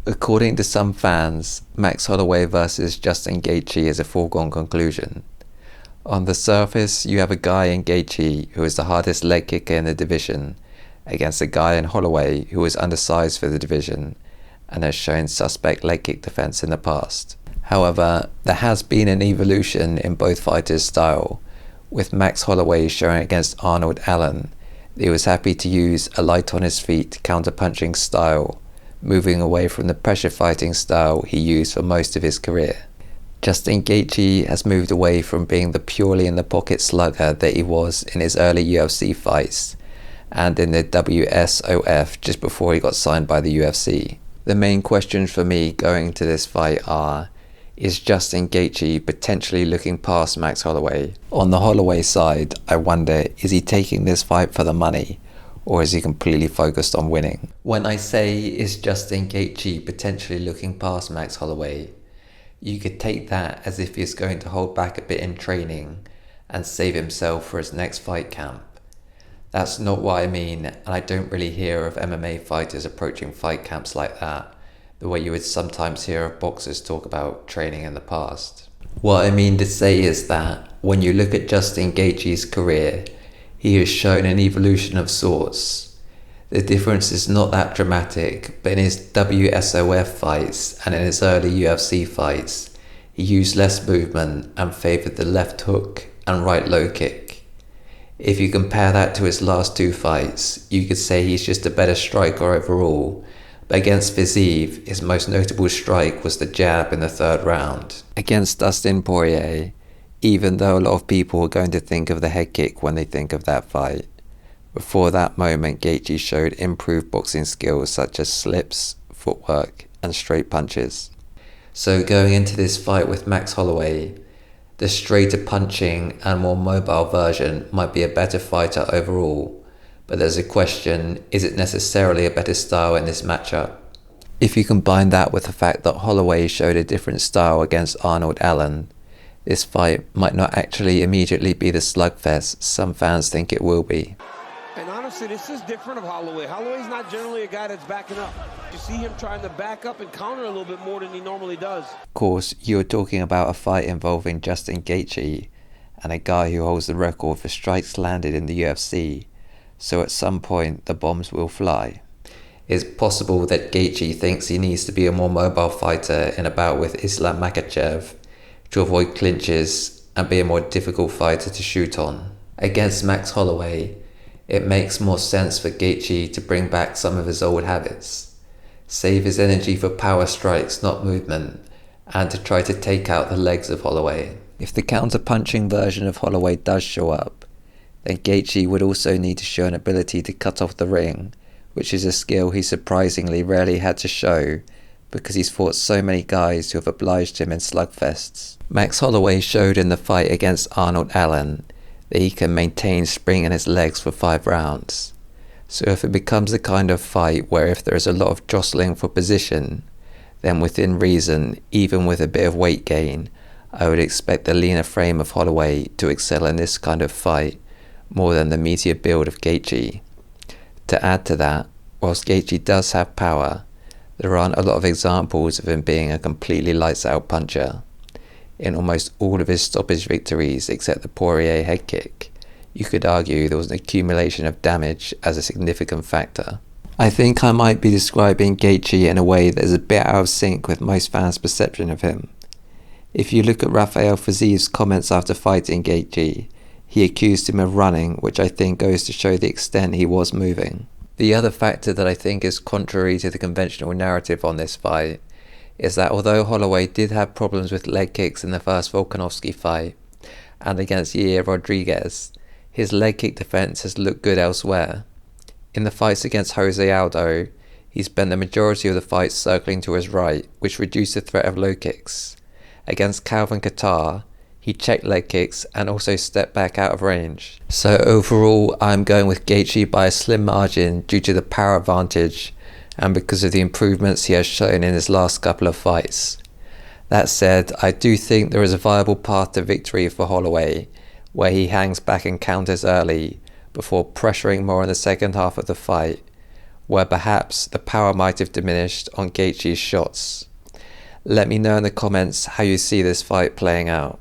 According to some fans, Max Holloway versus Justin Gaethje is a foregone conclusion. On the surface, you have a guy in Gaethje who is the hardest leg kicker in the division, against a guy in Holloway who is undersized for the division and has shown suspect leg kick defense in the past. However, there has been an evolution in both fighters' style, with Max Holloway showing against Arnold Allen that he was happy to use a light on his feet counter-punching style, moving away from the pressure fighting style he used for most of his career. Justin Gaethje has moved away from being the purely in the pocket slugger that he was in his early UFC fights and in the WSOF just before he got signed by the UFC. The main questions for me going into this fight are, is Justin Gaethje potentially looking past Max Holloway? On the Holloway side, I wonder, is he taking this fight for the money, or is he completely focused on winning? When I say, is Justin Gaethje potentially looking past Max Holloway, you could take that as if he's going to hold back a bit in training and save himself for his next fight camp. That's not what I mean, and I don't really hear of MMA fighters approaching fight camps like that, the way you would sometimes hear of boxers talk about training in the past. What I mean to say is that when you look at Justin Gaethje's career, he has shown an evolution of sorts. The difference is not that dramatic, but in his WSOF fights and in his early UFC fights, he used less movement and favoured the left hook and right low kick. If you compare that to his last two fights, you could say he's just a better striker overall, but against Fiziev, his most notable strike was the jab in the third round. Against Dustin Poirier, even though a lot of people are going to think of the head kick when they think of that fight, before that moment, Gaethje showed improved boxing skills such as slips, footwork, and straight punches. So going into this fight with Max Holloway, the straighter punching and more mobile version might be a better fighter overall, but there's a question, is it necessarily a better style in this matchup? If you combine that with the fact that Holloway showed a different style against Arnold Allen, this fight might not actually immediately be the slugfest some fans think it will be. And honestly, this is different of Holloway. Holloway's not generally a guy that's backing up. You see him trying to back up and counter a little bit more than he normally does. Of course, you're talking about a fight involving Justin Gaethje and a guy who holds the record for strikes landed in the UFC, so at some point the bombs will fly. It's possible that Gaethje thinks he needs to be a more mobile fighter in a bout with Islam Makhachev to avoid clinches and be a more difficult fighter to shoot on. Against Max Holloway, it makes more sense for Gaethje to bring back some of his old habits, save his energy for power strikes, not movement, and to try to take out the legs of Holloway. If the counter-punching version of Holloway does show up, then Gaethje would also need to show an ability to cut off the ring, which is a skill he surprisingly rarely had to show because he's fought so many guys who have obliged him in slugfests. Max Holloway showed in the fight against Arnold Allen that he can maintain spring in his legs for 5 rounds. So if it becomes the kind of fight where if there is a lot of jostling for position, then within reason, even with a bit of weight gain, I would expect the leaner frame of Holloway to excel in this kind of fight more than the meatier build of Gaethje. To add to that, whilst Gaethje does have power, there aren't a lot of examples of him being a completely lights out puncher. In almost all of his stoppage victories except the Poirier head kick, you could argue there was an accumulation of damage as a significant factor. I think I might be describing Gaethje in a way that is a bit out of sync with most fans' perception of him. If you look at Rafael Fiziev's comments after fighting Gaethje, he accused him of running, which I think goes to show the extent he was moving. The other factor that I think is contrary to the conventional narrative on this fight is that although Holloway did have problems with leg kicks in the first Volkanovski fight and against Yair Rodriguez, his leg kick defense has looked good elsewhere. In the fights against Jose Aldo, he spent the majority of the fights circling to his right, which reduced the threat of low kicks. Against Calvin Kattar, he checked leg kicks and also stepped back out of range. So overall, I'm going with Gaethje by a slim margin due to the power advantage and because of the improvements he has shown in his last couple of fights. That said, I do think there is a viable path to victory for Holloway, where he hangs back and counters early before pressuring more in the second half of the fight, where perhaps the power might have diminished on Gaethje's shots. Let me know in the comments how you see this fight playing out.